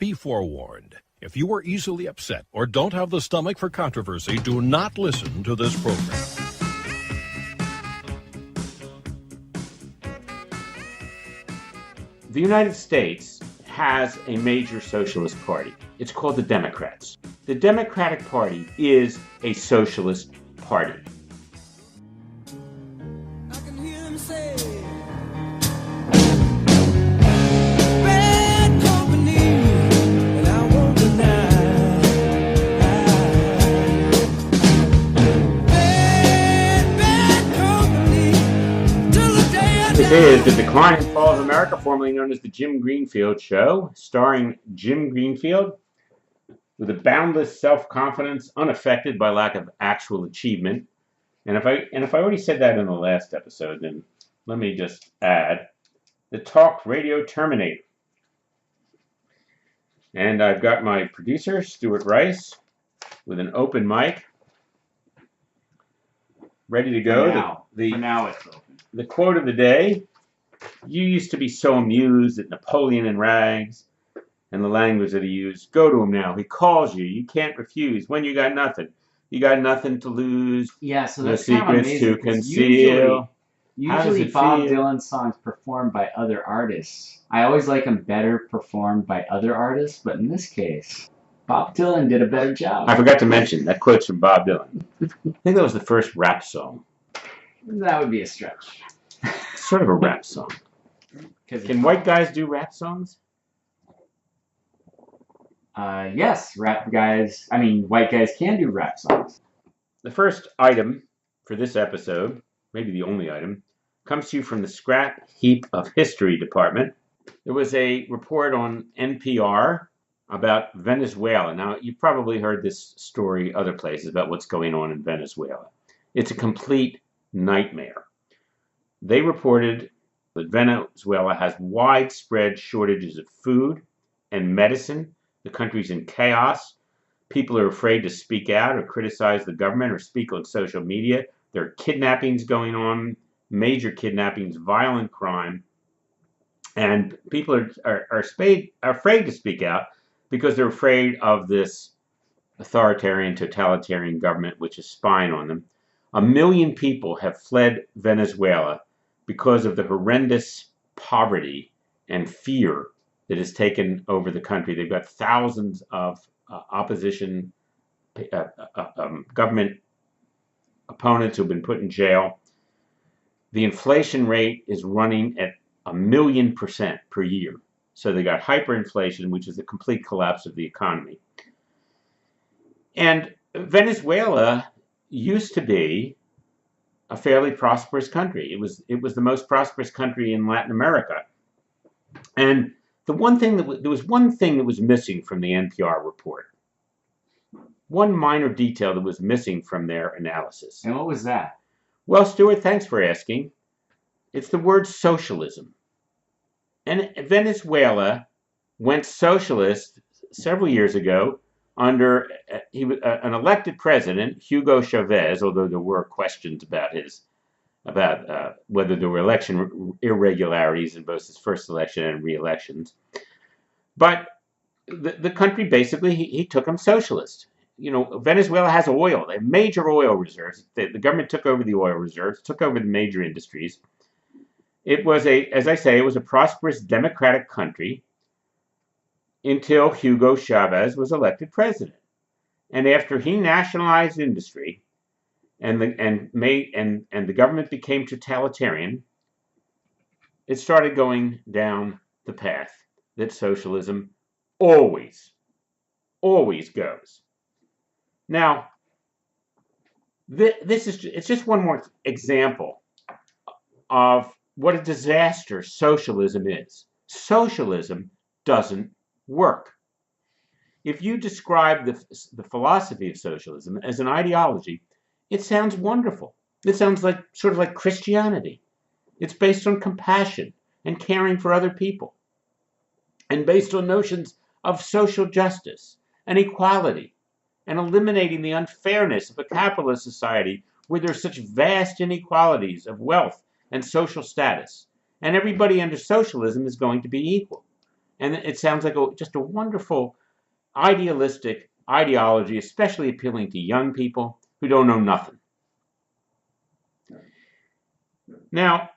Be forewarned. If you are easily upset or don't have the stomach for controversy, do not listen to this program. The United States has a major socialist party. It's called the Democrats. The Democratic Party is a socialist party. I can hear them say, This is The Decline and Fall of America, formerly known as the Jim Greenfield Show, starring Jim Greenfield with a boundless self-confidence, unaffected by lack of actual achievement. And if I already said that in the last episode, then let me just add the talk radio terminator. And I've got my producer, Stuart Rice, with an open mic, ready to go. Now it's open. The quote of the day: "You used to be so amused at Napoleon in rags," and the language that he used. Go to him now. He calls you. You can't refuse. When you got nothing. You got nothing to lose. Yeah, so no that's kind of secrets amazing, to 'cause conceal. Usually Bob Dylan songs performed by other artists. I always like them better performed by other artists, but in this case, Bob Dylan did a better job. I forgot to mention that quote's from Bob Dylan. I think that was the first rap song. That would be a stretch. Sort of a rap song. Can white guys do rap songs? Yes, white guys can do rap songs. The first item for this episode, maybe the only item, comes to you from the Scrap Heap of History Department. There was a report on NPR about Venezuela. Now, you've probably heard this story other places about what's going on in Venezuela. It's a complete nightmare. They reported that Venezuela has widespread shortages of food and medicine. The country's in chaos. People are afraid to speak out or criticize the government or speak on social media. There are kidnappings going on, major kidnappings, violent crime. And people are afraid to speak out because they're afraid of this authoritarian, totalitarian government which is spying on them. 1 million people have fled Venezuela because of the horrendous poverty and fear that has taken over the country. They've got thousands of opposition government opponents who've been put in jail. The inflation rate is running at 1,000,000% per year. So they got hyperinflation, which is a complete collapse of the economy. And Venezuela used to be a fairly prosperous country. It was the most prosperous country in Latin America. And there was one thing that was missing from the NPR report. One minor detail that was missing from their analysis. And what was that? Well, Stuart, thanks for asking. It's the word socialism. And Venezuela went socialist several years ago under an elected president, Hugo Chavez, although there were questions about whether there were election irregularities in both his first election and re-elections. But the country basically, he took them socialist. You know, Venezuela has oil. They have major oil reserves. The government took over the oil reserves, took over the major industries. It was as I say, it was a prosperous democratic country until Hugo Chavez was elected president. And after he nationalized industry and the government became totalitarian, it started going down the path that socialism always goes. Now, it's just one more example of what a disaster socialism is. Socialism doesn't work. If you describe the philosophy of socialism as an ideology, it sounds wonderful. It sounds like sort of like Christianity. It's based on compassion and caring for other people, and based on notions of social justice and equality, and eliminating the unfairness of a capitalist society where there's such vast inequalities of wealth and social status. And everybody under socialism is going to be equal. And it sounds like just a wonderful, idealistic ideology, especially appealing to young people who don't know nothing. Now,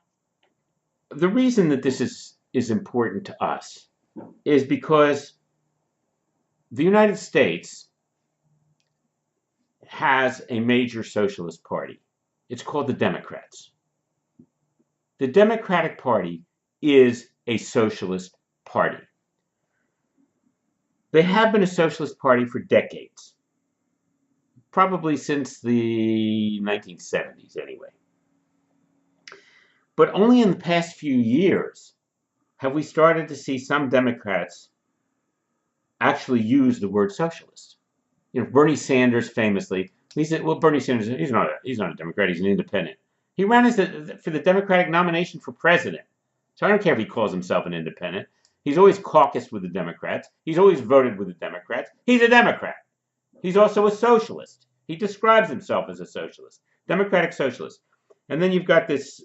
the reason that this is important to us is because the United States has a major socialist party. It's called the Democrats. The Democratic Party is a socialist party. They have been a socialist party for decades, probably since the 1970s anyway. But only in the past few years have we started to see some Democrats actually use the word socialist. You know, Bernie Sanders famously, he said, well, Bernie Sanders, he's not a Democrat, he's an independent. He ran for the Democratic nomination for president. So I don't care if he calls himself an independent. He's always caucused with the Democrats. He's always voted with the Democrats. He's a Democrat. He's also a socialist. He describes himself as a socialist, democratic socialist. And then you've got this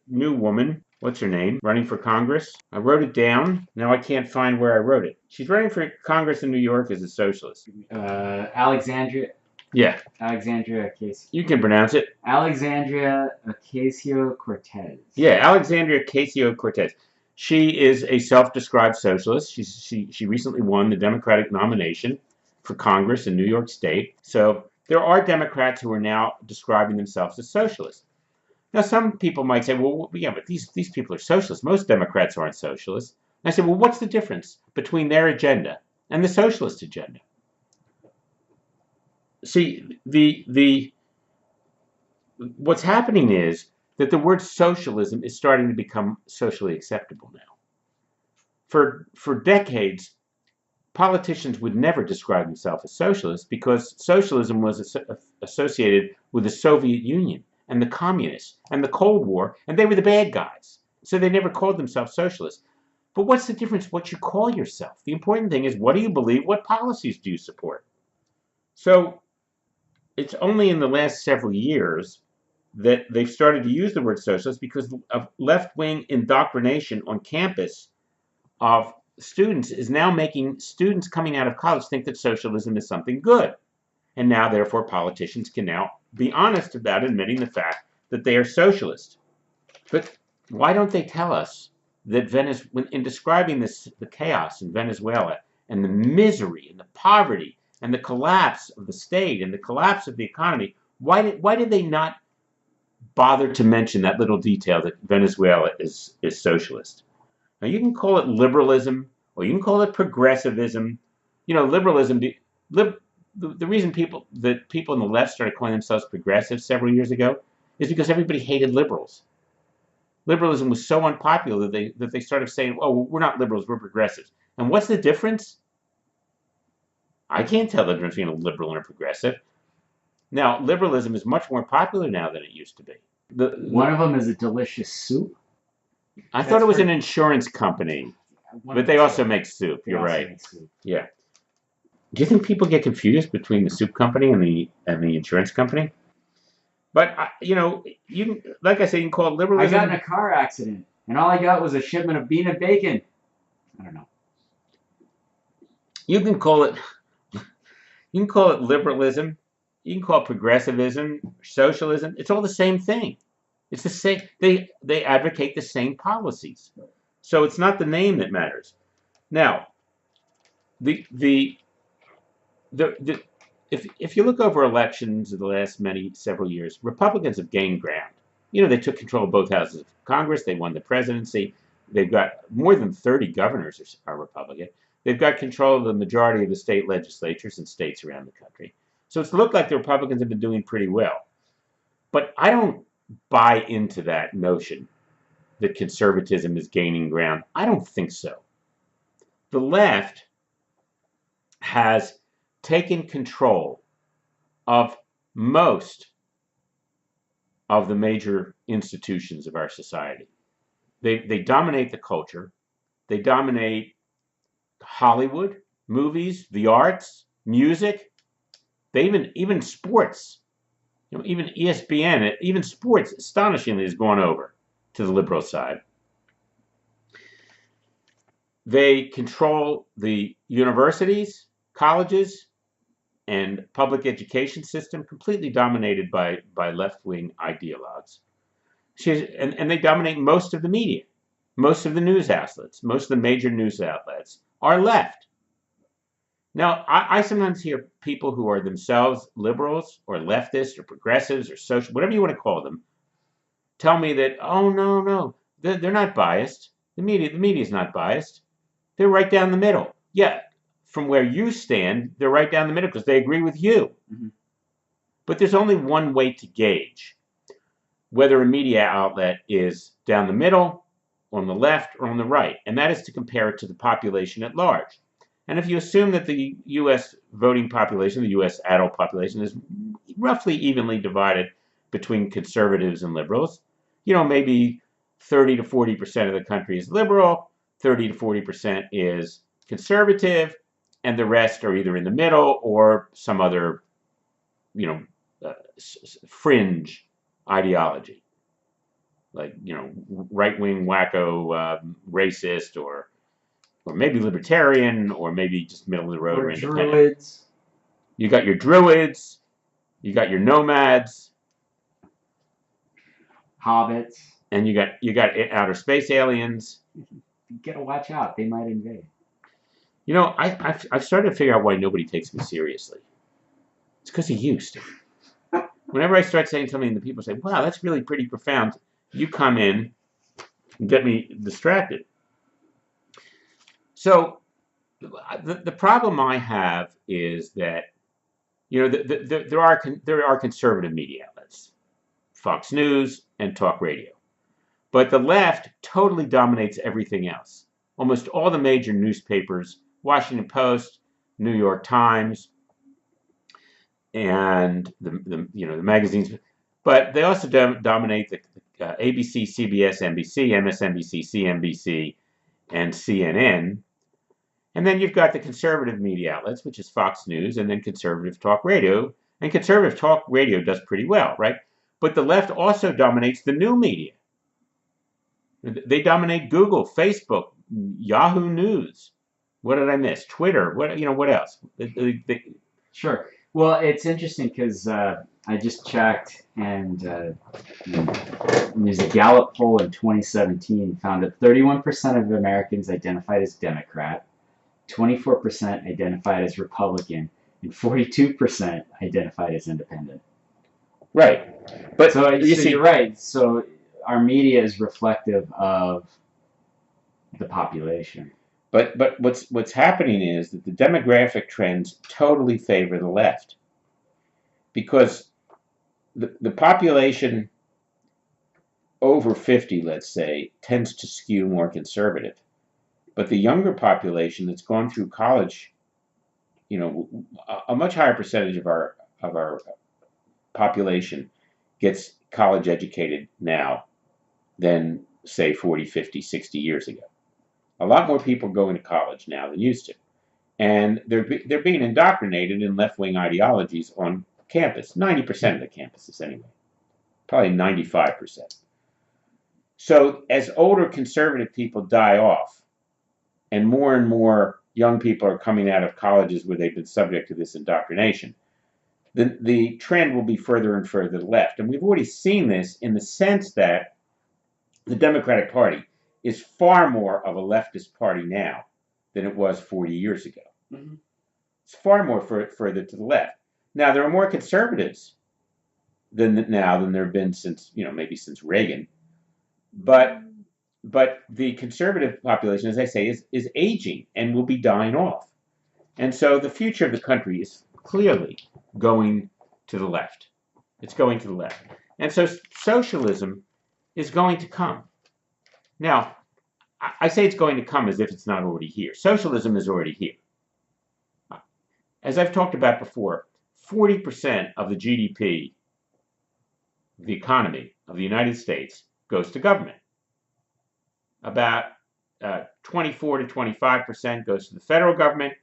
new woman, what's her name, running for Congress. I wrote it down. Now I can't find where I wrote it. She's running for Congress in New York as a socialist. Alexandria. Yeah. Alexandria Ocasio. You can pronounce it. Alexandria Ocasio-Cortez. Yeah, Alexandria Ocasio-Cortez. She is a self-described socialist. She recently won the Democratic nomination for Congress in New York State. So there are Democrats who are now describing themselves as socialists. Now, some people might say, well, yeah, but these people are socialists. Most Democrats aren't socialists. And I said, well, what's the difference between their agenda and the socialist agenda? See, what's happening is that the word socialism is starting to become socially acceptable now. For decades, politicians would never describe themselves as socialists because socialism was associated with the Soviet Union and the communists and the Cold War, and they were the bad guys. So they never called themselves socialists. But what's the difference what you call yourself? The important thing is, what do you believe? What policies do you support? So it's only in the last several years that they've started to use the word socialist because of left-wing indoctrination on campus of students is now making students coming out of college think that socialism is something good. And now, therefore, politicians can now be honest about admitting the fact that they are socialist. But why don't they tell us that in describing the chaos in Venezuela and the misery and the poverty and the collapse of the state and the collapse of the economy, why did they not bother to mention that little detail that Venezuela is socialist? Now, you can call it liberalism or you can call it progressivism. You know, liberalism, the reason people on the left started calling themselves progressive several years ago is because everybody hated liberals. Liberalism was so unpopular that they started saying, oh, we're not liberals, we're progressives. And what's the difference? I can't tell the difference between a liberal and a progressive. Now, liberalism is much more popular now than it used to be. One of them is a delicious soup. I thought it was an insurance company, but they also make soup. You're right. Yeah. Do you think people get confused between the soup company and the insurance company? But you know, like I said, you can call it liberalism. I got in a car accident, and all I got was a shipment of bean and bacon. I don't know. You can call it liberalism. You can call it progressivism, socialism. It's all the same thing. It's the same. They advocate the same policies. So it's not the name that matters. Now, if you look over elections of the last several years, Republicans have gained ground. You know, they took control of both houses of Congress. They won the presidency. They've got more than 30 governors are Republican. They've got control of the majority of the state legislatures in states around the country. So it's looked like the Republicans have been doing pretty well. But I don't buy into that notion that conservatism is gaining ground. I don't think so. The left has taken control of most of the major institutions of our society. They dominate the culture. They dominate Hollywood, movies, the arts, music. They even sports. You know, even ESPN, even sports, astonishingly, has gone over to the liberal side. They control the universities, colleges, and public education system, completely dominated by left-wing ideologues. And they dominate most of the media. Most of the news outlets, most of the major news outlets are left. Now, I sometimes hear people who are themselves liberals or leftists or progressives or social, whatever you want to call them, tell me that, oh, no, they're not biased. The media is not biased. They're right down the middle. Yeah, from where you stand, they're right down the middle because they agree with you. Mm-hmm. But there's only one way to gauge whether a media outlet is down the middle, on the left, or on the right, and that is to compare it to the population at large. And if you assume that the U.S. voting population, the U.S. adult population, is roughly evenly divided between conservatives and liberals, maybe 30 to 40% of the country is liberal, 30 to 40% is conservative, and the rest are either in the middle or some other, fringe ideology, like right-wing wacko racist, or maybe libertarian, or maybe just middle of the road or independent. Druids. You got your druids, you got your nomads, hobbits, and you got outer space aliens. You gotta watch out; they might invade. I've started to figure out why nobody takes me seriously. It's because of you, Steve. Whenever I start saying something, the people say, "Wow, that's really pretty profound," you come in and get me distracted. So the problem I have is that there are conservative media outlets, Fox News and talk radio, but the left totally dominates everything else. Almost all the major newspapers, Washington Post, New York Times, and the magazines, but they also dominate the ABC, CBS, NBC, MSNBC, CNBC, and CNN. And then you've got the conservative media outlets, which is Fox News, and then conservative talk radio. And conservative talk radio does pretty well, right? But the left also dominates the new media. They dominate Google, Facebook, Yahoo News. What did I miss? Twitter. What else? Sure. Well, it's interesting because I just checked, and there's a Gallup poll in 2017 found that 31% of Americans identified as Democrat, 24% identified as Republican, and 42% identified as Independent. Right. But so you're right. So our media is reflective of the population. But what's happening is that the demographic trends totally favor the left, because the population over 50, let's say, tends to skew more conservative. But the younger population that's gone through college, a much higher percentage of our population gets college educated now than, say, 40, 50, 60 years ago. A lot more people going to college now than used to. And they're being indoctrinated in left-wing ideologies on campus, 90% of the campuses anyway, probably 95%. So as older conservative people die off, and more young people are coming out of colleges where they've been subject to this indoctrination, the trend will be further and further to the left. And we've already seen this in the sense that the Democratic Party is far more of a leftist party now than it was 40 years ago. Mm-hmm. It's far more further to the left. Now, there are more conservatives now than there have been since, maybe since Reagan. But the conservative population, as I say, is aging and will be dying off. And so the future of the country is clearly going to the left. It's going to the left. And so socialism is going to come. Now, I say it's going to come as if it's not already here. Socialism is already here. As I've talked about before, 40% of the GDP, the economy of the United States, goes to government. About 24 to 25% goes to the federal government,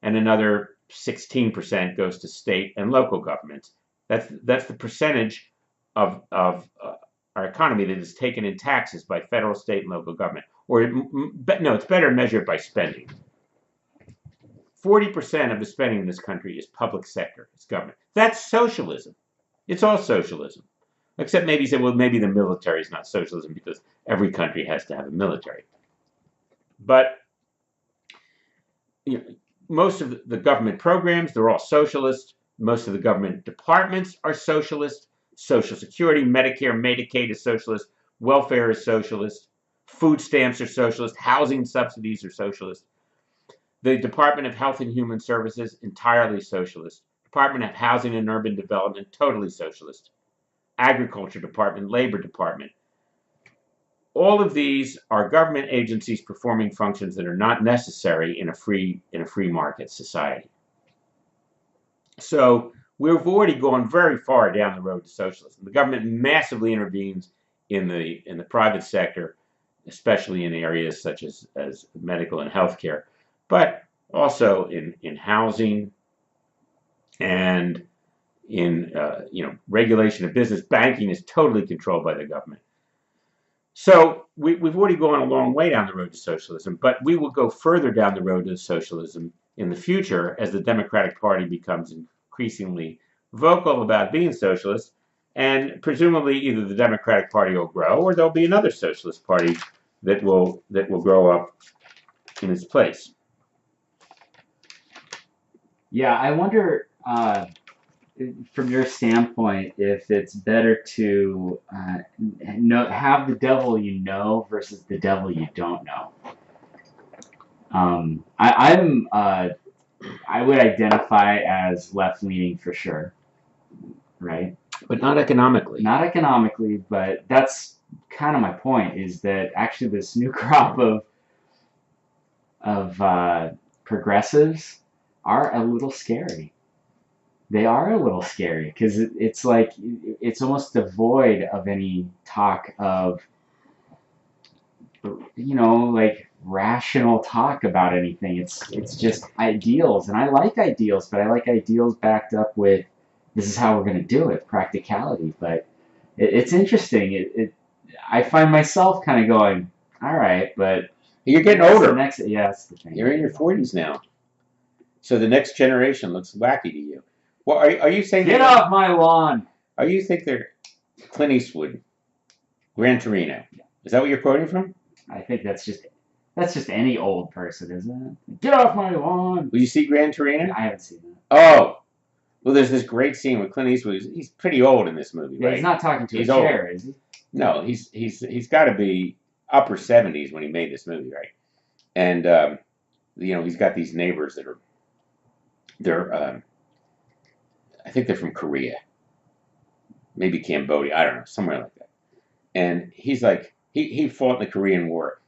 and another 16% goes to state and local governments. That's the percentage of our economy that is taken in taxes by federal, state, and local government, no, it's better measured by spending. 40% of the spending in this country is public sector, it's government. That's socialism. It's all socialism. Except maybe you say, well, maybe the military is not socialism because every country has to have a military. But most of the government programs, they're all socialist. Most of the government departments are socialist. Social Security, Medicare, Medicaid is socialist. Welfare is socialist. Food stamps are socialist. Housing subsidies are socialist. The Department of Health and Human Services, entirely socialist. Department of Housing and Urban Development, totally socialist. Agriculture Department, Labor Department. All of these are government agencies performing functions that are not necessary in a free market society. So we've already gone very far down the road to socialism. The government massively intervenes in the private sector, especially in areas such as medical and healthcare, but also in housing and in regulation of business. Banking is totally controlled by the government. So we've already gone a long way down the road to socialism, but we will go further down the road to socialism in the future as the Democratic Party becomes increasingly vocal about being socialist, and presumably either the Democratic Party will grow or there'll be another socialist party that will grow up in its place. Yeah, I wonder, from your standpoint, if it's better to have the devil you know versus the devil you don't know. I would identify as left-leaning for sure, right? But not economically. Not economically, but that's kind of my point, is that actually this new crop of progressives are a little scary. They are a little scary because it's like it's almost devoid of any talk of, like rational talk about anything. It's just ideals, and I like ideals, but I like ideals backed up with this is how we're going to do it, practicality. But it's interesting. I find myself kind of going, all right, but you're getting older. That's the thing. You're in your 40s now, so the next generation looks wacky to you. Well, are you saying get off my lawn? Are you think they're Clint Eastwood, Gran Torino? Is that what you're quoting from? I think that's just any old person, isn't it? Get off my lawn. Will you see Gran Torino? I haven't seen that. Oh, well, there's this great scene with Clint Eastwood. He's pretty old in this movie, Yeah, right? he's not talking to He's a old. chair, is he? No, he's got to be upper 70s when he made this movie, right? And he's got these neighbors that they're I think they're from Korea, maybe Cambodia, I don't know, somewhere like that. And he's like, he fought in the Korean War.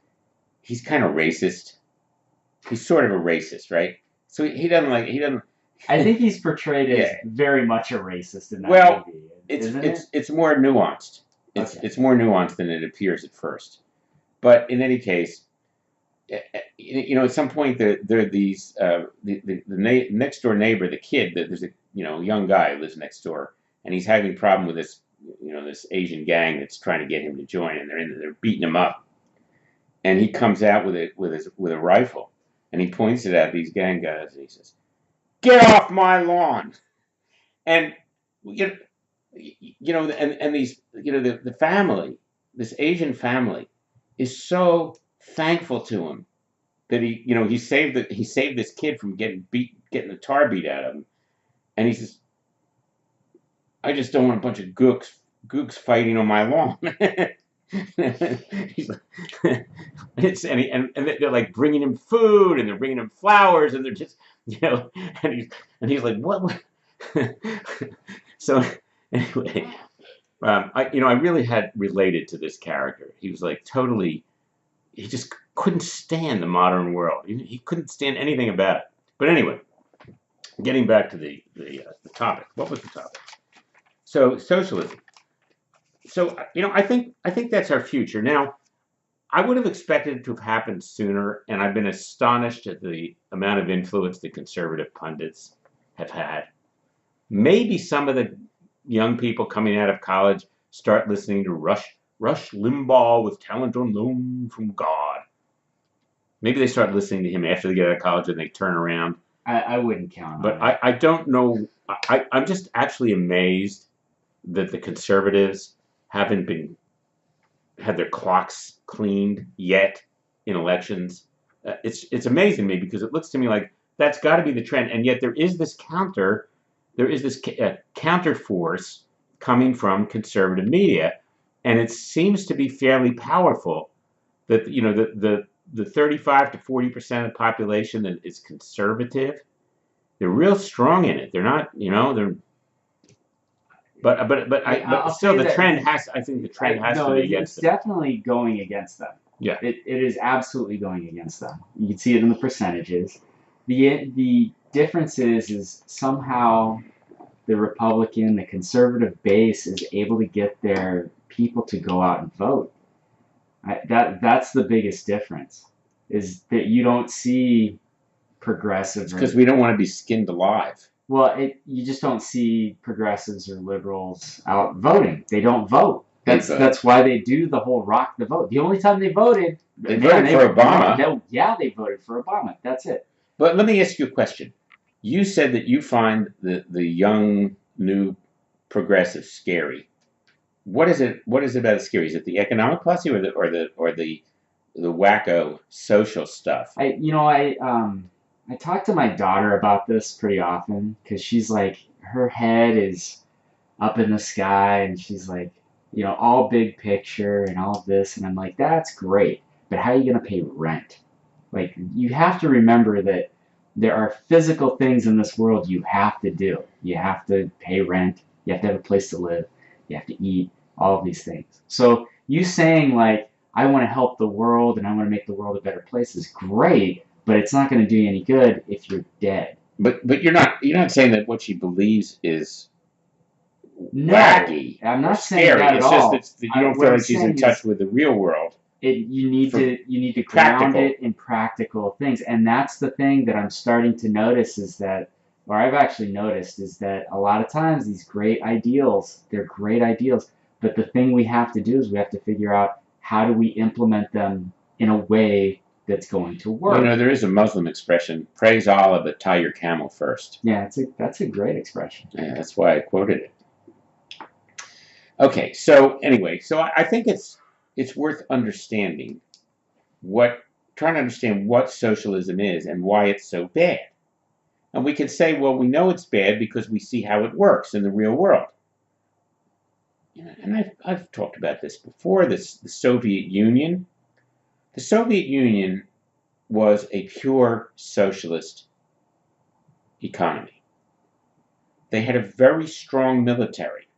He's kind of racist. He's sort of a racist, right? So he doesn't. I think he's portrayed as Yeah. very much a racist in that movie. It's more nuanced. It's more nuanced than it appears at first. But in any case, at some point there are these the next door neighbor, the kid, there's a young guy who lives next door, and he's having a problem with this this Asian gang that's trying to get him to join, and they're beating him up, and he comes out with a rifle, and he points it at these gang guys, and he says, "Get off my lawn!" And and these the family, this Asian family, is so thankful to him that he saved this kid from getting the tar beat out of him, and he says, "I just don't want a bunch of gooks fighting on my lawn." He's like, and they're like bringing him food, and they're bringing him flowers, and they're just and he's like, what? So anyway, I really had related to this character. He was like totally. He just couldn't stand the modern world. He couldn't stand anything about it. But anyway, getting back to the topic. What was the topic? So socialism. So I think that's our future. Now, I would have expected it to have happened sooner, and I've been astonished at the amount of influence the conservative pundits have had. Maybe some of the young people coming out of college start listening to Rush Limbaugh with talent unknown from God. Maybe they start listening to him after they get out of college and they turn around. I wouldn't count But on it. I don't know. I'm just actually amazed that the conservatives haven't had their clocks cleaned yet in elections. It's amazing to me because it looks to me like that's got to be the trend, and yet there is this counter force coming from conservative media, and it seems to be fairly powerful. That the 35 to 40% of the population that is conservative, they're real strong in it. They're not, they're. But I'll still, say the that trend has. I think the trend has no, to be it's against them. definitely going against them. Yeah. It is absolutely going against them. You can see it in the percentages. The difference is somehow the Republican, the conservative base is able to get their people to go out and vote. That's the biggest difference, is that you don't see progressive. Because we don't want to be skinned alive. Well, you just don't see progressives or liberals out voting. They don't vote. That's why they do the whole rock the vote. The only time they voted, They voted for Obama. They voted for Obama. That's it. But let me ask you a question. You said that you find the young new progressives scary. What is it about it scary? Is it the economic policy or the wacko social stuff? I talk to my daughter about this pretty often because she's like, her head is up in the sky and she's like, all big picture and all this. And I'm like, that's great. But how are you going to pay rent? Like, you have to remember that there are physical things in this world you have to do. You have to pay rent. You have to have a place to live. You have to eat, all of these things. So you saying like, I want to help the world and I want to make the world a better place is great. But it's not going to do you any good if you're dead. But you're not saying that what she believes is wacky. I'm not saying scary. that at all. It's just that you don't feel like she's in touch with the real world. You need to ground it in practical things, and that's the thing that I'm starting to notice is that, or I've actually noticed is that a lot of times these great ideals, they're great ideals, but the thing we have to do is we have to figure out how do we implement them in a way that's going to work. There is a Muslim expression, praise Allah, but tie your camel first. Yeah, that's a great expression. Yeah, that's why I quoted it. Okay, so anyway, I think it's worth understanding trying to understand what socialism is and why it's so bad. And we can say, well, we know it's bad because we see how it works in the real world. And I've talked about this before, the Soviet Union. The Soviet Union was a pure socialist economy. They had a very strong military.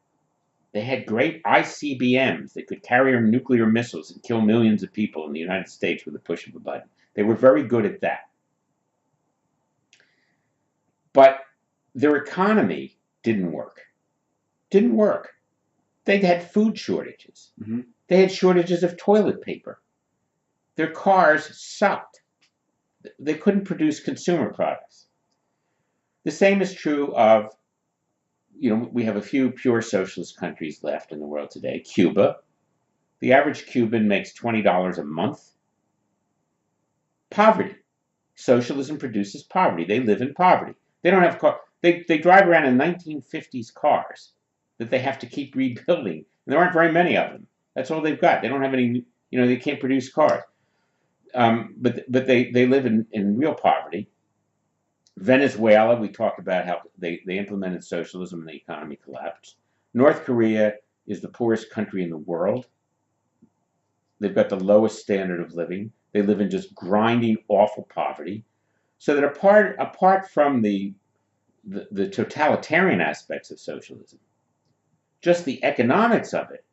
They had great ICBMs that could carry nuclear missiles and kill millions of people in the United States with a push of a button. They were very good at that. But their economy didn't work. Didn't work. They had food shortages. Mm-hmm. They had shortages of toilet paper. Their cars sucked. They couldn't produce consumer products. The same is true of, we have a few pure socialist countries left in the world today. Cuba. The average Cuban makes $20 a month. Poverty. Socialism produces poverty. They live in poverty. They don't have cars. They drive around in 1950s cars that they have to keep rebuilding. And there aren't very many of them. That's all they've got. They don't have any, they can't produce cars. But they live in real poverty. Venezuela, we talked about how they implemented socialism and the economy collapsed. North Korea is the poorest country in the world. They've got the lowest standard of living. They live in just grinding, awful poverty. So that apart from the totalitarian aspects of socialism, just the economics of it,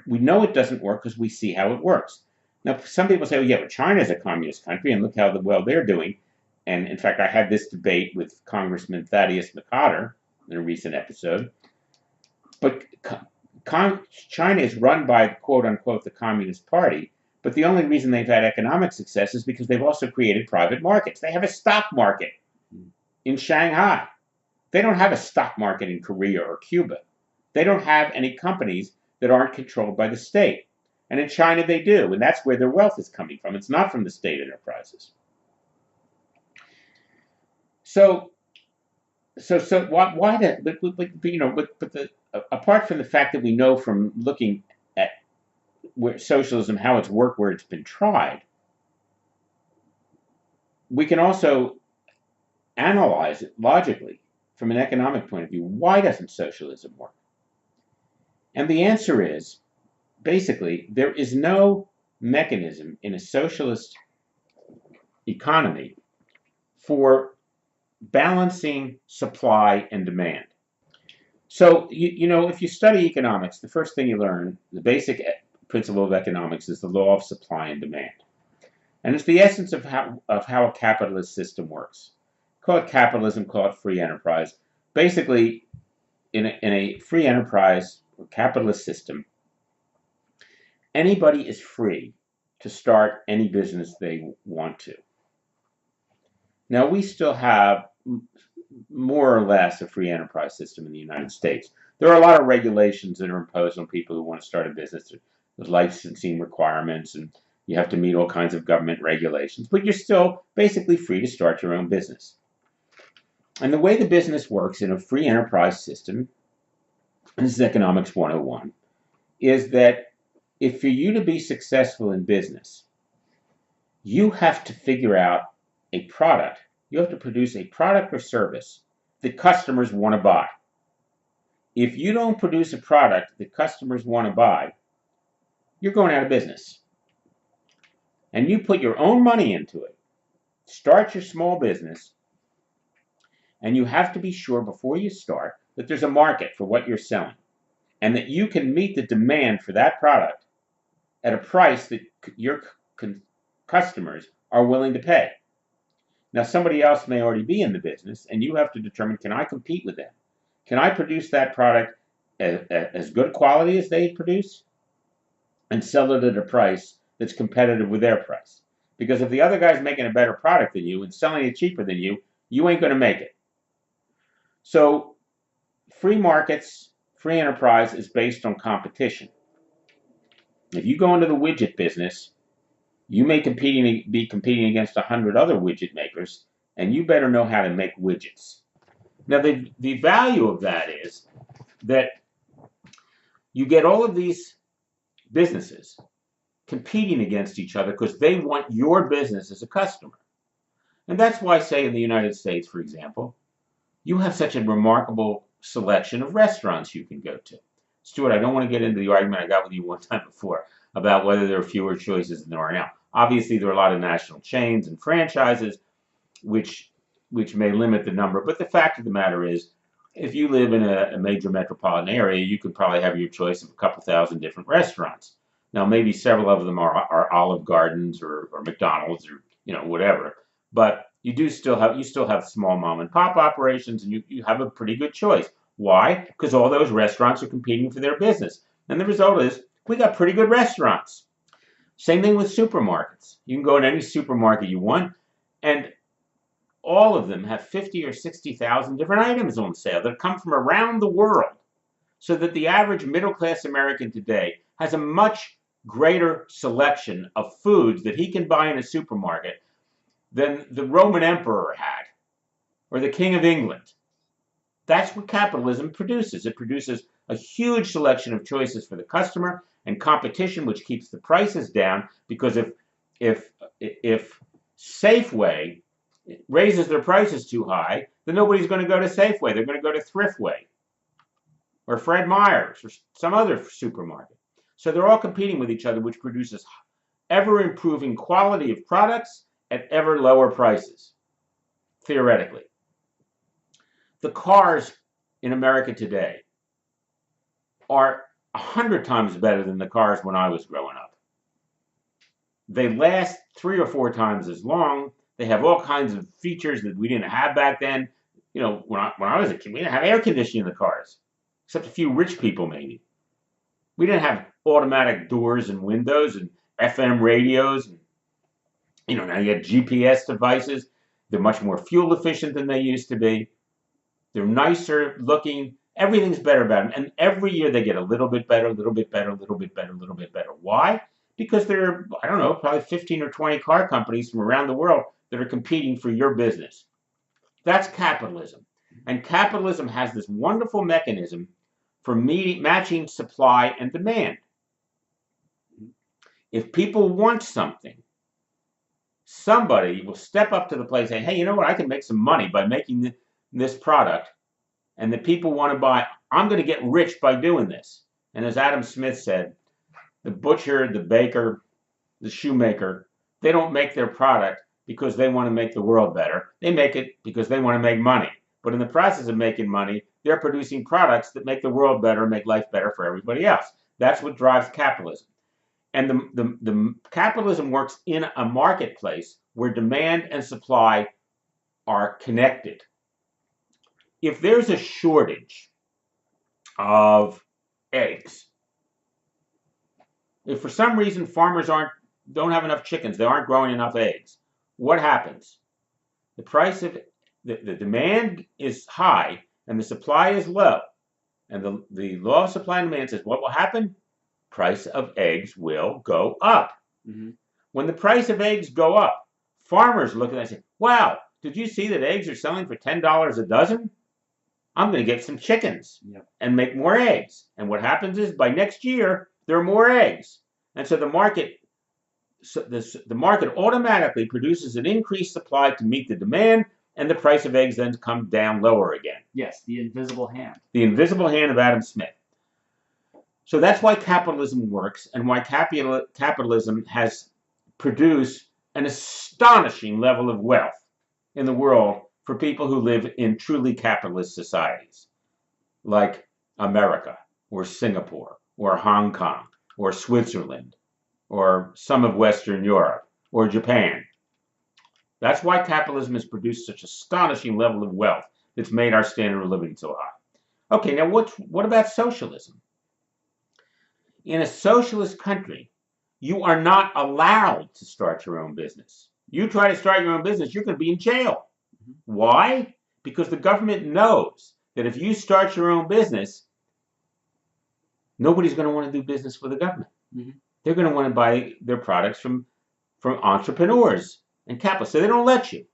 we know it doesn't work because we see how it works. Now, some people say, well, yeah, but China's a communist country, and look how well they're doing. And, in fact, I had this debate with Congressman Thaddeus McCotter in a recent episode. But China is run by, quote-unquote, the Communist Party, but the only reason they've had economic success is because they've also created private markets. They have a stock market in Shanghai. They don't have a stock market in Korea or Cuba. They don't have any companies that aren't controlled by the state. And in China, they do. And that's where their wealth is coming from. It's not from the state enterprises. So why that? Apart from the fact that we know from looking at where socialism, how it's worked, where it's been tried, we can also analyze it logically from an economic point of view. Why doesn't socialism work? And the answer is, basically, there is no mechanism in a socialist economy for balancing supply and demand. So, if you study economics, the first thing you learn, the basic principle of economics, is the law of supply and demand. And it's the essence of how a capitalist system works. Call it capitalism, call it free enterprise. Basically, in a free enterprise or capitalist system, anybody is free to start any business they want to. Now, we still have more or less a free enterprise system in the United States. There are a lot of regulations that are imposed on people who want to start a business. There's licensing requirements, and you have to meet all kinds of government regulations, but you're still basically free to start your own business. And the way the business works in a free enterprise system, and this is Economics 101, is that if for you to be successful in business, you have to figure out a product. You have to produce a product or service that customers want to buy. If you don't produce a product that customers want to buy, you're going out of business. And you put your own money into it, start your small business, and you have to be sure before you start that there's a market for what you're selling and that you can meet the demand for that product at a price that your customers are willing to pay. Now, somebody else may already be in the business, and you have to determine, can I compete with them? Can I produce that product as good quality as they produce and sell it at a price that's competitive with their price? Because if the other guy's making a better product than you and selling it cheaper than you, you ain't going to make it. So free markets, free enterprise is based on competition. If you go into the widget business, you may be competing against 100 other widget makers, and you better know how to make widgets. Now, the value of that is that you get all of these businesses competing against each other because they want your business as a customer. And that's why, say, in the United States, for example, you have such a remarkable selection of restaurants you can go to. Stuart, I don't want to get into the argument I got with you one time before about whether there are fewer choices than there are now. Obviously, there are a lot of national chains and franchises which may limit the number. But the fact of the matter is, if you live in a major metropolitan area, you could probably have your choice of a couple thousand different restaurants. Now, maybe several of them are Olive Gardens or McDonald's or whatever. But you still have small mom and pop operations, and you have a pretty good choice. Why? Because all those restaurants are competing for their business. And the result is we got pretty good restaurants. Same thing with supermarkets. You can go in any supermarket you want, and all of them have 50 or 60,000 different items on sale that come from around the world, so that the average middle-class American today has a much greater selection of foods that he can buy in a supermarket than the Roman emperor had, or the King of England. That's what capitalism produces. It produces a huge selection of choices for the customer and competition, which keeps the prices down, because if Safeway raises their prices too high, then nobody's going to go to Safeway. They're going to go to Thriftway or Fred Meyer's or some other supermarket. So they're all competing with each other, which produces ever-improving quality of products at ever lower prices, theoretically. The cars in America today are 100 times better than the cars when I was growing up. They last 3 or 4 times as long. They have all kinds of features that we didn't have back then. When I was a kid, we didn't have air conditioning in the cars, except a few rich people maybe. We didn't have automatic doors and windows and FM radios. And, now you have GPS devices. They're much more fuel efficient than they used to be. They're nicer looking. Everything's better about them. And every year they get a little bit better, a little bit better, a little bit better, a little bit better. Why? Because there are, I don't know, probably 15 or 20 car companies from around the world that are competing for your business. That's capitalism. And capitalism has this wonderful mechanism for matching supply and demand. If people want something, somebody will step up to the plate and say, hey, you know what? I can make some money by making this product. And the people want to buy. I'm going to get rich by doing this. And as Adam Smith said, the butcher, the baker, the shoemaker, they don't make their product because they want to make the world better. They make it because they want to make money. But in the process of making money, they're producing products that make the world better, make life better for everybody else. That's what drives capitalism. And the capitalism works in a marketplace where demand and supply are connected. If there's a shortage of eggs, if for some reason farmers don't have enough chickens, they aren't growing enough eggs, what happens? The price of the demand is high and the supply is low. And the law of supply and demand says what will happen? Price of eggs will go up. Mm-hmm. When the price of eggs go up, farmers look at that and say, wow, did you see that eggs are selling for $10 a dozen? I'm going to get some chickens and make more eggs. And what happens is by next year, there are more eggs. And so the market automatically produces an increased supply to meet the demand, and the price of eggs then comes down lower again. Yes, the invisible hand. The invisible hand of Adam Smith. So that's why capitalism works and why capitalism has produced an astonishing level of wealth in the world for people who live in truly capitalist societies like America or Singapore or Hong Kong or Switzerland or some of Western Europe or Japan. That's why capitalism has produced such astonishing level of wealth that's made our standard of living so high. Okay, now what about socialism? In a socialist country, you are not allowed to start your own business. You try to start your own business, you're going to be in jail. Why? Because the government knows that if you start your own business, nobody's going to want to do business with the government. Mm-hmm. They're going to want to buy their products from entrepreneurs and capitalists, so they don't let you.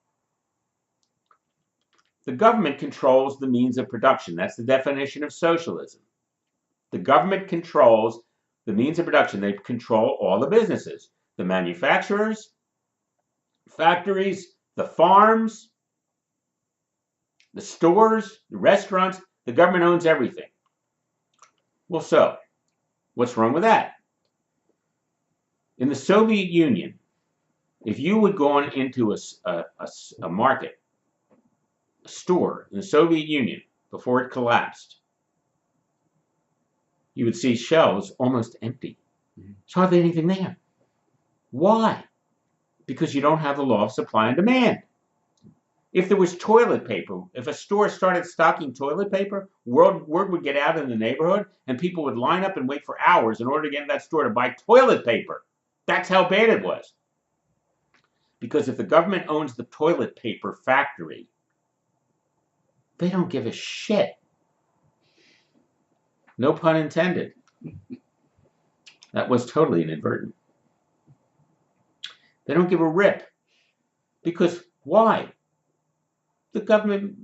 The government controls the means of production. That's the definition of socialism. The government controls the means of production. They control all the businesses, the manufacturers, factories, the farms, the stores, the restaurants. The government owns everything. Well, so what's wrong with that? In the Soviet Union, if you would go on into a market, a store in the Soviet Union before it collapsed, you would see shelves almost empty. There's hardly anything there. Why? Because you don't have the law of supply and demand. If there was toilet paper, if a store started stocking toilet paper, word would get out in the neighborhood and people would line up and wait for hours in order to get in that store to buy toilet paper. That's how bad it was. Because if the government owns the toilet paper factory, they don't give a shit. No pun intended. That was totally inadvertent. They don't give a rip. Because why? The government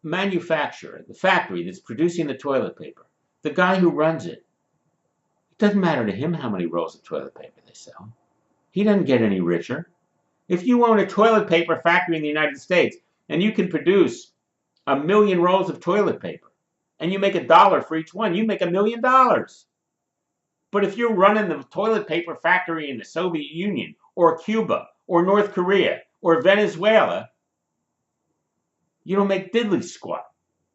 manufacturer, the factory that's producing the toilet paper, the guy who runs it, it doesn't matter to him how many rolls of toilet paper they sell. He doesn't get any richer. If you own a toilet paper factory in the United States and you can produce 1 million rolls of toilet paper and you make $1 for each one, you make $1 million. But if you're running the toilet paper factory in the Soviet Union or Cuba or North Korea or Venezuela, you don't make diddly squat.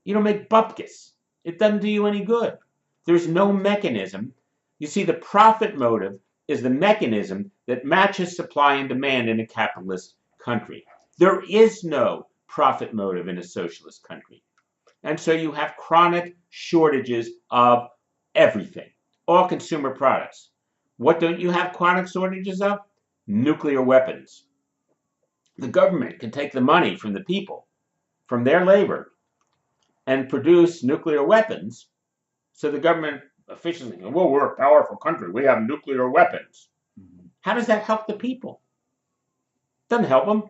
You don't make bupkis. It doesn't do you any good. There's no mechanism. You see, the profit motive is the mechanism that matches supply and demand in a capitalist country. There is no profit motive in a socialist country. And so you have chronic shortages of everything, all consumer products. What don't you have chronic shortages of? Nuclear weapons. The government can take the money from the people, from their labor, and produce nuclear weapons. So the government officials think, well, we're a powerful country. We have nuclear weapons. Mhm. How does that help the people? Doesn't help them.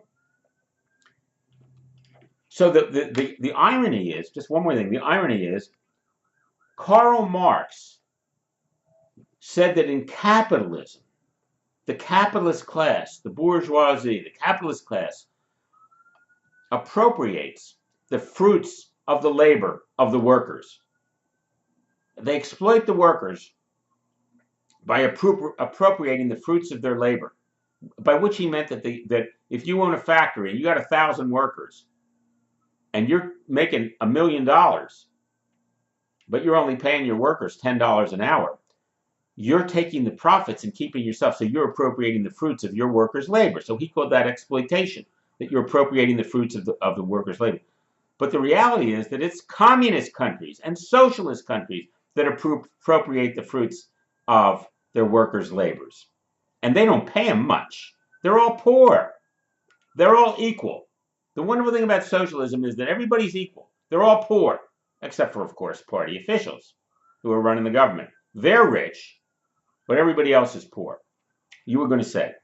So the irony is, just one more thing, the irony is, Karl Marx said that in capitalism, the capitalist class, the bourgeoisie, the capitalist class, appropriates the fruits of the labor of the workers. They exploit the workers by appropriating the fruits of their labor, by which he meant that if you own a factory and you got 1,000 workers and you're making $1 million, but you're only paying your workers $10 an hour, you're taking the profits and keeping yourself, so you're appropriating the fruits of your workers' labor. So he called that exploitation, that you're appropriating the fruits of the workers' labor. But the reality is that it's communist countries and socialist countries that appropriate the fruits of their workers' labors. And they don't pay them much. They're all poor. They're all equal. The wonderful thing about socialism is that everybody's equal. They're all poor, except for, of course, party officials who are running the government. They're rich, but everybody else is poor. You were going to say.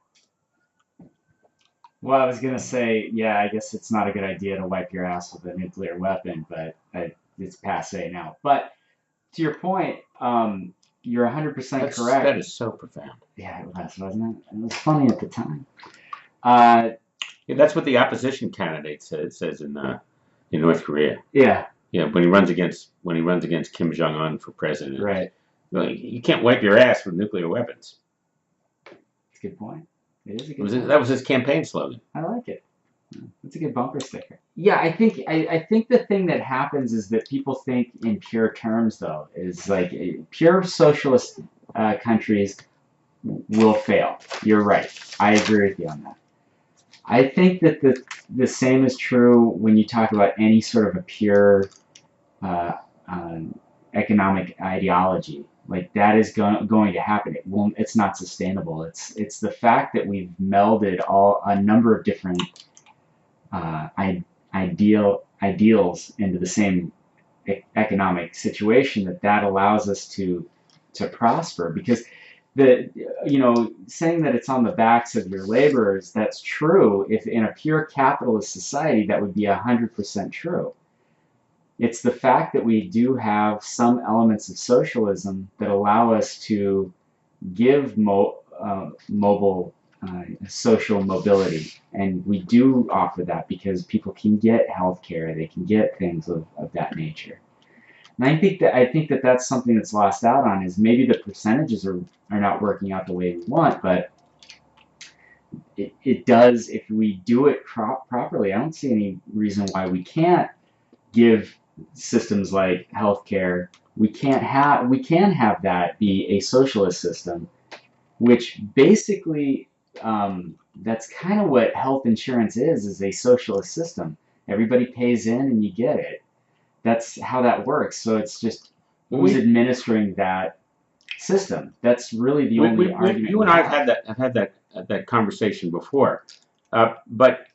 Well, I was going to say, yeah, I guess it's not a good idea to wipe your ass with a nuclear weapon, but it's passé now. But to your point, you're 100% correct. That is so profound. Yeah, it was, wasn't it? It was funny at the time. Yeah, that's what the opposition candidate says in North Korea. Yeah. Yeah, when he runs against Kim Jong-un for president. Right. You can't wipe your ass with nuclear weapons. That's a good point. It is a good point. That was his campaign slogan. I like it. That's a good bumper sticker. Yeah, I think the thing that happens is that people think in pure terms, though, is like pure socialist countries will fail. You're right. I agree with you on that. I think that the same is true when you talk about any sort of a pure economic ideology. Like that is going to happen. It's not sustainable. It's the fact that we've melded a number of different ideals into the same economic situation that allows us to prosper. Because saying that it's on the backs of your laborers, that's true. If in a pure capitalist society, that would be 100% true. It's the fact that we do have some elements of socialism that allow us to give social mobility, and we do offer that because people can get health care, they can get things of that nature. And I think that that's something that's lost out on, is maybe the percentages are not working out the way we want, but it does if we do it properly. I don't see any reason why we can't give systems like healthcare. We can have that be a socialist system, which basically that's kind of what health insurance is a socialist system. Everybody pays in and you get it. That's how that works. So it's just who's administering that system. That's really the only argument. You and I have had that conversation before, but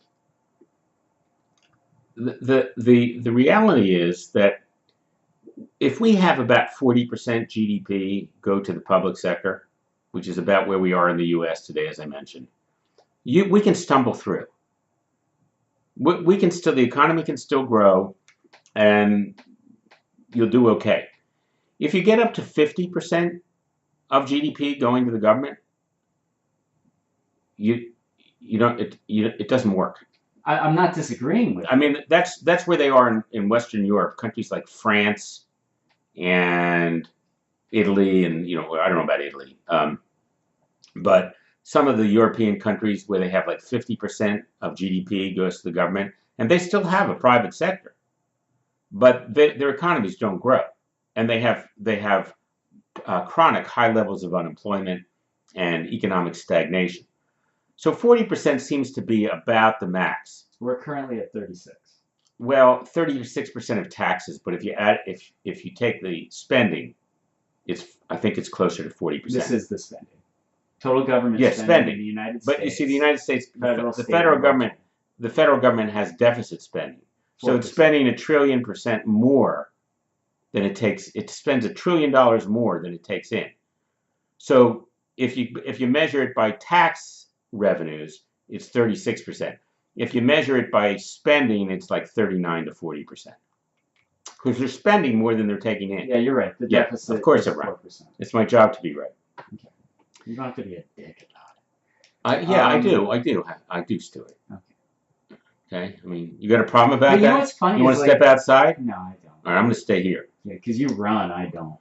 the reality is that if we have about 40% GDP go to the public sector, which is about where we are in the U.S. today, as I mentioned, we can stumble through. The economy can still grow, and you'll do okay. If you get up to 50% of GDP going to the government, it doesn't work. I'm not disagreeing with you. I mean, that's where they are in Western Europe, countries like France and Italy, and I don't know about Italy, but some of the European countries where they have like 50% of GDP goes to the government, and they still have a private sector, but their economies don't grow, and they have chronic high levels of unemployment and economic stagnation. So 40% seems to be about the max. We're currently at 36. Well, 36% of taxes, but if you take the spending, I think it's closer to 40%. This is the spending. Total government spending in the United States. But you see, the United States, the federal government has deficit spending. So it's 4%. spending $1 trillion more than it takes. It spends $1 trillion more than it takes in. So if you measure it by tax revenues, it's 36%. If you measure it by spending, it's like 39 to 40%. Because they're spending more than they're taking in. Yeah, you're right. The Yeah, deficit of course is I'm right. 4%. It's my job to be right. Okay. You don't have to be a dick about it. I do, Stuart. Okay. Okay. I mean, you got a problem about But you that? know what's funny? You want is, to like, step outside? No, I don't. All right, I'm going to stay here. Yeah, because you run, I don't.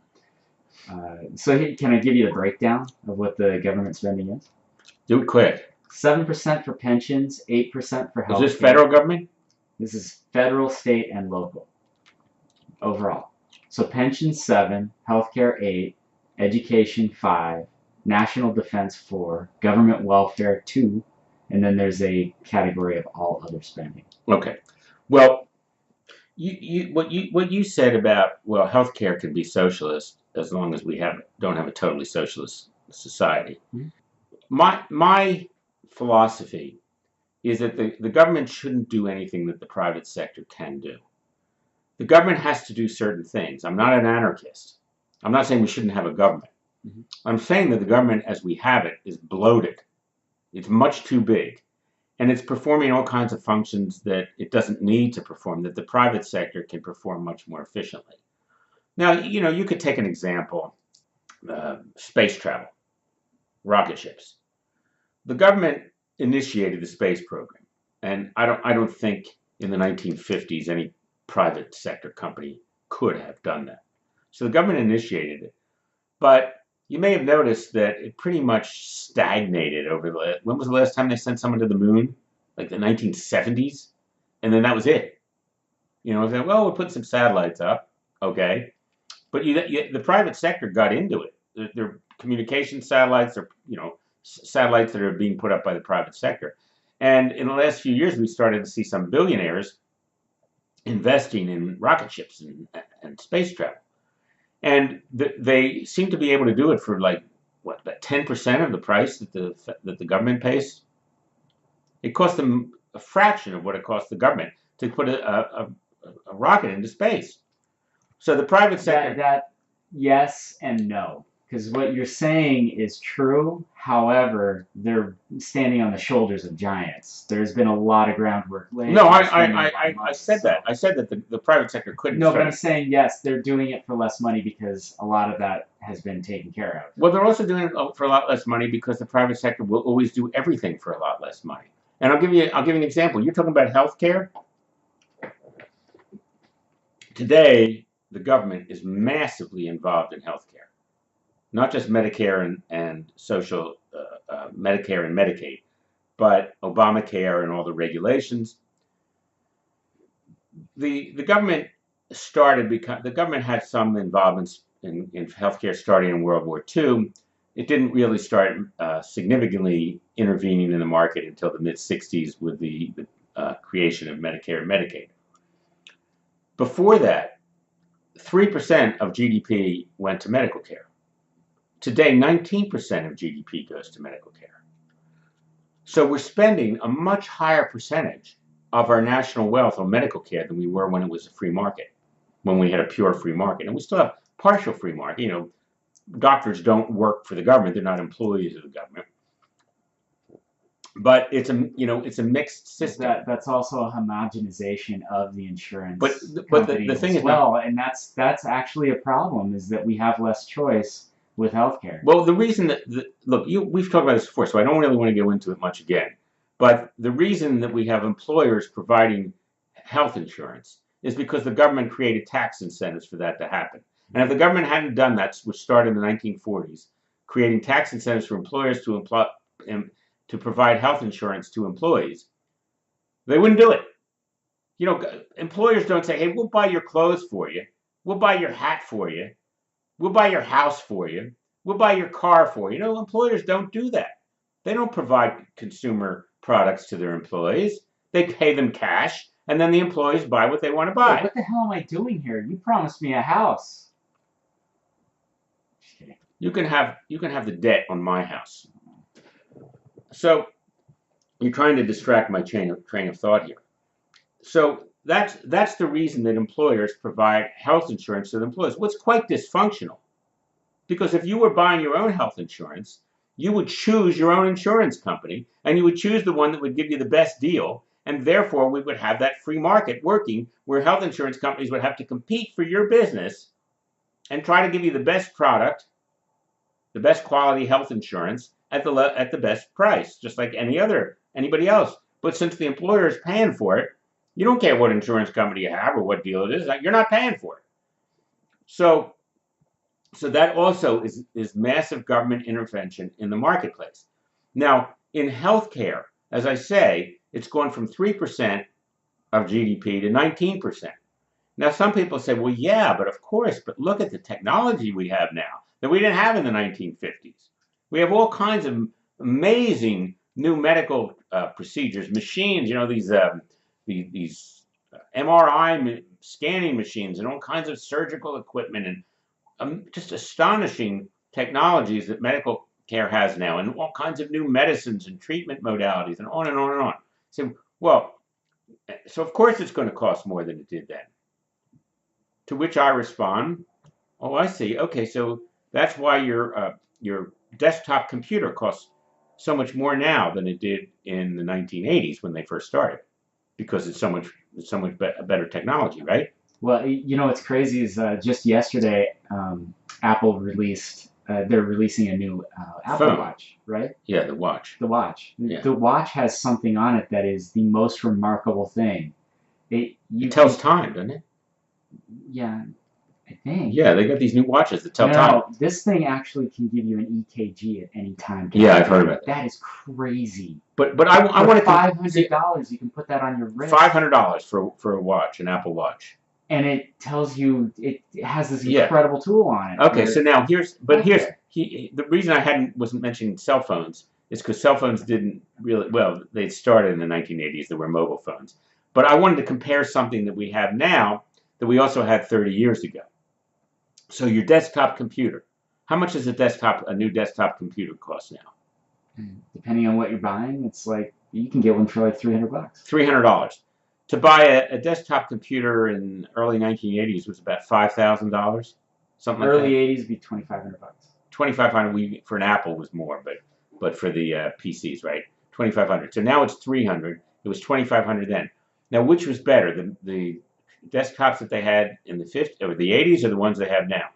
Can I give you the breakdown of what the government spending is? Do it quick. 7% for pensions, 8% for health. Is this federal government? This is federal, state, and local. Overall. So pensions 7, healthcare 8, education 5, national defense 4, government welfare 2, and then there's a category of all other spending. Okay. Well, what you said about, well, healthcare can be socialist as long as we don't have a totally socialist society. Mm-hmm. My philosophy is that the government shouldn't do anything that the private sector can do. The government has to do certain things. I'm not an anarchist. I'm not saying we shouldn't have a government. Mm-hmm. I'm saying that the government as we have it is bloated. It's much too big. And it's performing all kinds of functions that it doesn't need to perform, that the private sector can perform much more efficiently. Now, you could take an example, space travel, rocket ships. The government initiated the space program, and I don't think in the 1950s any private sector company could have done that. So the government initiated it, but you may have noticed that it pretty much stagnated over when was the last time they sent someone to the moon? Like the 1970s? And then that was it. Well, we'll put some satellites up, okay. But the private sector got into it. Their communication satellites are, satellites that are being put up by the private sector. And in the last few years, we started to see some billionaires investing in rocket ships and space travel. And they seem to be able to do it for like, what, about 10% of the price that the government pays? It costs them a fraction of what it costs the government to put a rocket into space. So the private sector... That yes and no. Because what you're saying is true. However, they're standing on the shoulders of giants. There's been a lot of groundwork laid. No, I said that. I said that the private sector couldn't. No, but I'm saying yes, they're doing it for less money because a lot of that has been taken care of. Well, they're also doing it for a lot less money because the private sector will always do everything for a lot less money. And I'll give you an example. You're talking about healthcare. Today, the government is massively involved in healthcare. Not just Medicare and social Medicare and Medicaid, but Obamacare and all the regulations. The government the government had some involvement in healthcare starting in World War II. It didn't really start significantly intervening in the market until the mid-60s with the creation of Medicare and Medicaid. Before that, 3% of GDP went to medical care. Today, 19% of GDP goes to medical care. So we're spending a much higher percentage of our national wealth on medical care than we were when it was a free market, when we had a pure free market. And we still have partial free market. Doctors don't work for the government. They're not employees of the government. But it's a mixed system. That's also a homogenization of the insurance. But the thing is, and that's actually a problem, is that we have less choice with healthcare. Well, the reason we've talked about this before, so I don't really want to go into it much again. But the reason that we have employers providing health insurance is because the government created tax incentives for that to happen. And if the government hadn't done that, which started in the 1940s, creating tax incentives for employers to provide health insurance to employees, they wouldn't do it. Employers don't say, hey, we'll buy your clothes for you. We'll buy your hat for you. We'll buy your house for you. We'll buy your car for you. Employers don't do that. They don't provide consumer products to their employees. They pay them cash, and then the employees buy what they want to buy. Wait, what the hell am I doing here? You promised me a house. Just kidding. You can have the debt on my house. So you're trying to distract my train of thought here. So that's the reason that employers provide health insurance to their employees. What's quite dysfunctional, because if you were buying your own health insurance, you would choose your own insurance company, and you would choose the one that would give you the best deal, and therefore we would have that free market working, where health insurance companies would have to compete for your business and try to give you the best product, the best quality health insurance at the best price, just like anybody else. But since the employer is paying for it, you don't care what insurance company you have or what deal it is. You're not paying for it. So that also is massive government intervention in the marketplace. Now, in healthcare, as I say, it's gone from 3% of GDP to 19%. Now, some people say, well, yeah, but of course, but look at the technology we have now that we didn't have in the 1950s. We have all kinds of amazing new medical procedures, machines, these MRI scanning machines and all kinds of surgical equipment and just astonishing technologies that medical care has now, and all kinds of new medicines and treatment modalities, and on and on and on. So of course it's going to cost more than it did then. To which I respond, oh, I see. Okay, so that's why your desktop computer costs so much more now than it did in the 1980s when they first started, because it's so much better technology, right? Well, what's crazy is just yesterday, Apple released, they're releasing a new Apple Phone. Watch, right? Yeah, the watch. The watch. Yeah. The watch has something on it that is the most remarkable thing. It tells time, doesn't it? Yeah, I think. Yeah, they got these new watches that tell time. No, this thing actually can give you an EKG at any time. Yeah, I've heard about that. That is crazy. But I want to $500, you can put that on your wrist. $500 for a watch, an Apple Watch. And it tells you, it has this incredible tool on it. Okay, so now the reason I wasn't mentioning cell phones is because cell phones didn't really, well, they started in the 1980s. There were mobile phones. But I wanted to compare something that we have now that we also had 30 years ago. So your desktop computer, how much does a new desktop computer cost now? Depending on what you're buying, it's like, you can get one for like $300. $300. To buy a desktop computer in early 1980s was about $5,000, something like that. Early 80s would be $2,500. $2,500 for an Apple was more, but for the PCs, right? $2,500. So now it's $300. It was $2,500 then. Now, which was better, the desktops that they had in the 50s or the 80s, or the ones they have now?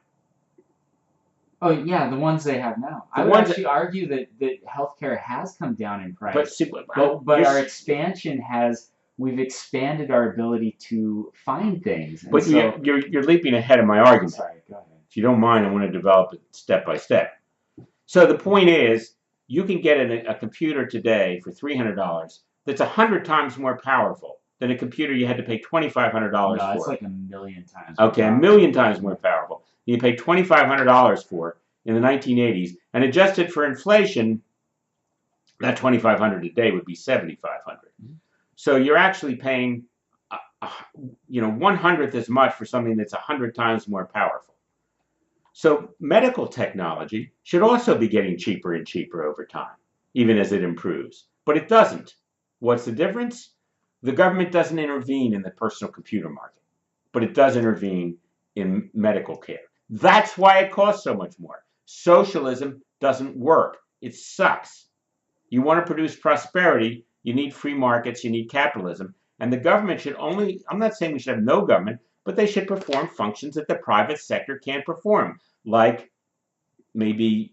Oh yeah, the ones they have now. I would actually argue that healthcare has come down in price. But our expansion we've expanded our ability to find things. But so, you're leaping ahead of my argument. Sorry, go ahead. If you don't mind, I want to develop it step by step. So the point is, you can get a computer today for $300 that's 100 times more powerful than a computer you had to pay $2,500 for. No, it's like 1,000,000 times. Okay, 1,000,000 times more powerful. You pay $2,500 for in the 1980s, and adjusted for inflation, that $2,500 today would be $7,500. Mm-hmm. So you're actually paying, 1/100th as much for something that's 100 times more powerful. So medical technology should also be getting cheaper and cheaper over time, even as it improves. But it doesn't. What's the difference? The government doesn't intervene in the personal computer market, but it does intervene in medical care. That's why it costs so much more. Socialism doesn't work. It sucks. You want to produce prosperity, you need free markets, you need capitalism. And the government should I'm not saying we should have no government, but they should perform functions that the private sector can't perform, like maybe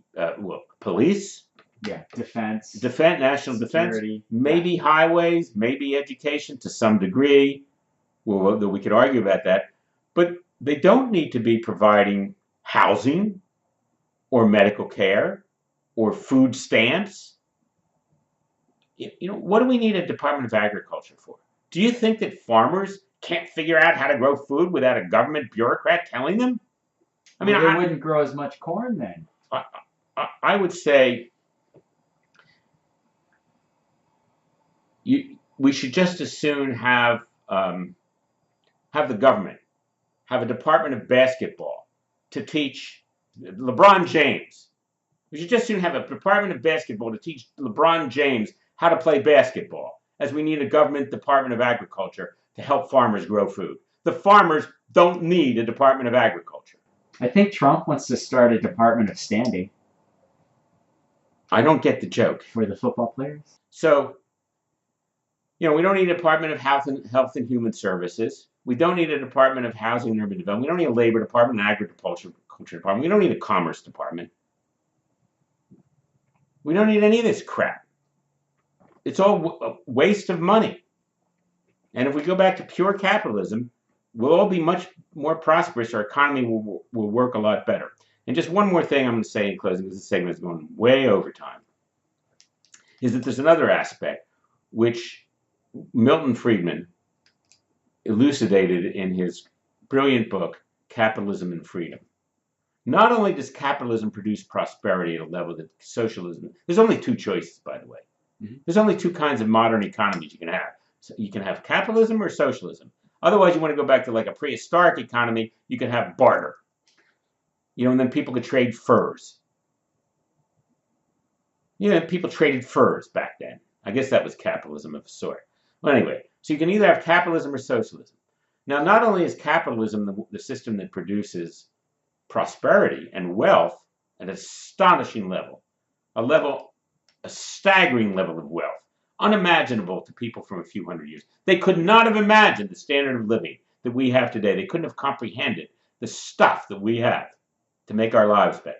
police. Yeah, defense, national security, defense, maybe highways, maybe education to some degree. Well, we could argue about that. But they don't need to be providing housing or medical care or food stamps. What do we need a Department of Agriculture for? Do you think that farmers can't figure out how to grow food without a government bureaucrat telling them? I mean, they wouldn't grow as much corn then. I would say we should just as soon have the government have a department of basketball to teach LeBron James. We should just soon have a department of basketball to teach LeBron James how to play basketball, as we need a government department of agriculture to help farmers grow food. The farmers don't need a Department of Agriculture. I think Trump wants to start a Department of Standing I don't get the joke. for the football players. So, we don't need a Department of Health and Human Services. We don't need a Department of Housing and Urban Development. We don't need a Labor Department, an Agriculture Department. We don't need a Commerce Department. We don't need any of this crap. It's all a waste of money. And if we go back to pure capitalism, we'll all be much more prosperous. Our economy will work a lot better. And just one more thing I'm going to say in closing, because this segment is going way over time, is that there's another aspect which Milton Friedman elucidated in his brilliant book, Capitalism and Freedom. Not only does capitalism produce prosperity at a level that socialism, there's only two choices, by the way. There's only two kinds of modern economies you can have. So you can have capitalism or socialism. Otherwise, you want to go back to like a prehistoric economy, you can have barter. And then people could trade furs. People traded furs back then. I guess that was capitalism of a sort. Well, anyway, so you can either have capitalism or socialism. Now, not only is capitalism the system that produces prosperity and wealth at an astonishing level, a staggering level of wealth, unimaginable to people from a few hundred years. They could not have imagined the standard of living that we have today. They couldn't have comprehended the stuff that we have to make our lives better.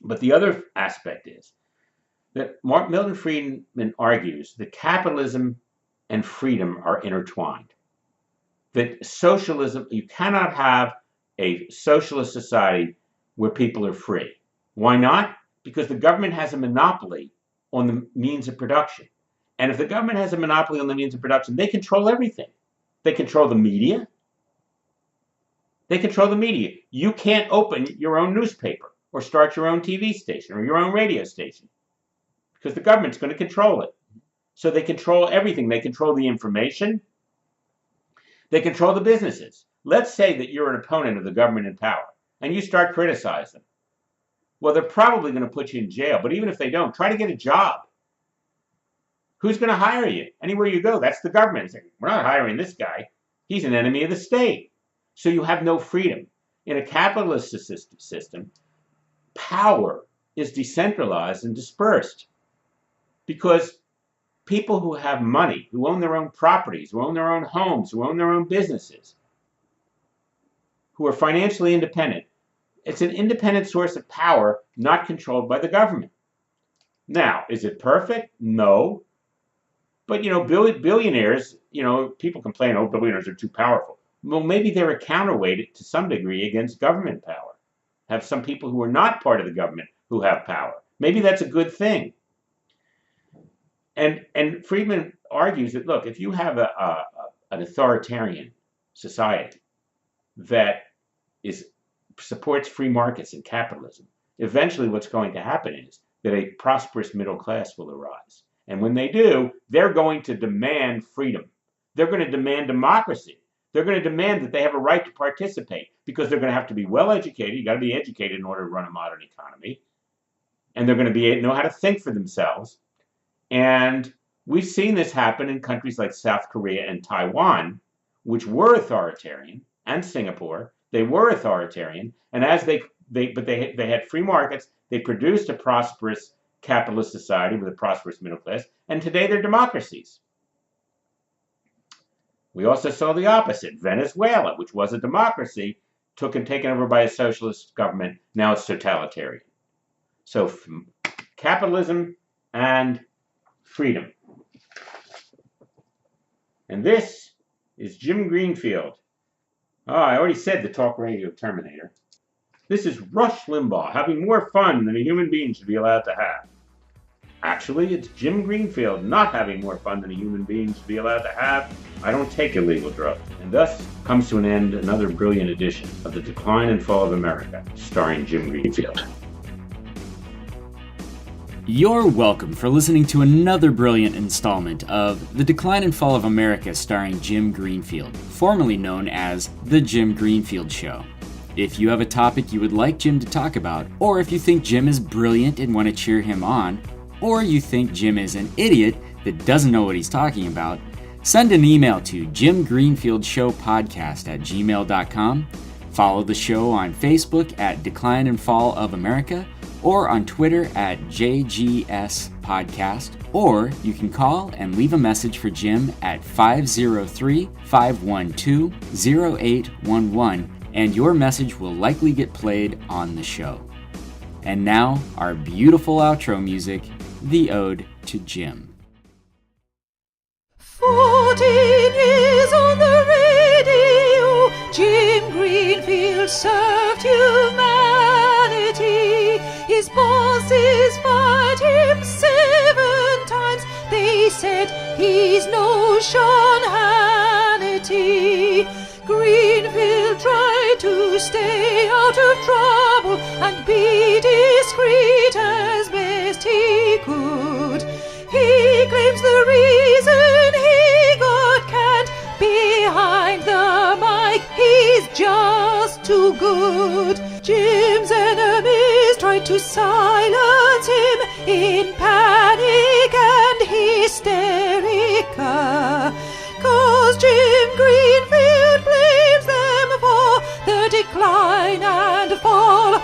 But the other aspect is that Milton Friedman argues that capitalism and freedom are intertwined. That socialism, you cannot have a socialist society where people are free. Why not? Because the government has a monopoly on the means of production. And if the government has a monopoly on the means of production, they control everything. They control the media. You can't open your own newspaper or start your own TV station or your own radio station because the government's going to control it. So they control everything. They control the information. They control the businesses. Let's say that you're an opponent of the government in power and you start criticizing them. Well, they're probably going to put you in jail. But even if they don't, try to get a job. Who's going to hire you? Anywhere you go, that's the government. Saying, we're not hiring this guy. He's an enemy of the state. So you have no freedom. In a capitalist system, power is decentralized and dispersed because people who have money, who own their own properties, who own their own homes, who own their own businesses, who are financially independent, it's an independent source of power not controlled by the government. Now, is it perfect? No. But, billionaires, people complain, oh, billionaires are too powerful. Well, maybe they're a counterweight to some degree against government power. Have some people who are not part of the government who have power. Maybe that's a good thing. And Friedman argues that, look, if you have an authoritarian society that supports free markets and capitalism, eventually what's going to happen is that a prosperous middle class will arise. And when they do, they're going to demand freedom. They're going to demand democracy. They're going to demand that they have a right to participate because they're going to have to be well educated. You got to be educated in order to run a modern economy. And they're going to know how to think for themselves. And we've seen this happen in countries like South Korea and Taiwan, which were authoritarian, and Singapore. They were authoritarian. And as they had free markets, they produced a prosperous capitalist society with a prosperous middle class. And today they're democracies. We also saw the opposite. Venezuela, which was a democracy, taken over by a socialist government. Now it's totalitarian. So capitalism and freedom. And this is Jim Greenfield. Oh, I already said the talk radio Terminator. This is Rush Limbaugh having more fun than a human being should be allowed to have. Actually, it's Jim Greenfield not having more fun than a human being should be allowed to have. I don't take illegal drugs. And thus comes to an end another brilliant edition of The Decline and Fall of America, starring Jim Greenfield. You're welcome for listening to another brilliant installment of The Decline and Fall of America starring Jim Greenfield, formerly known as The Jim Greenfield Show. If you have a topic you would like Jim to talk about, or if you think Jim is brilliant and want to cheer him on, or you think Jim is an idiot that doesn't know what he's talking about, Send an email to jimgreenfieldshowpodcast@gmail.com. Follow the show on Facebook at Decline and Fall of America, or on Twitter at JGS Podcast, or you can call and leave a message for Jim at 503-512-0811, and your message will likely get played on the show. And now, our beautiful outro music, the Ode to Jim. 14 years on the radio, Jim Greenfield served humanity. His bosses fired him 7 times. They said he's no Sean Hannity. Greenfield tried to stay out of trouble and be discreet as best he could. He claims the reason he got canned behind the mic, he's just too good. Jim's enemies tried to silence him in panic and hysterica, 'cause Jim Greenfield blames them for the decline and fall of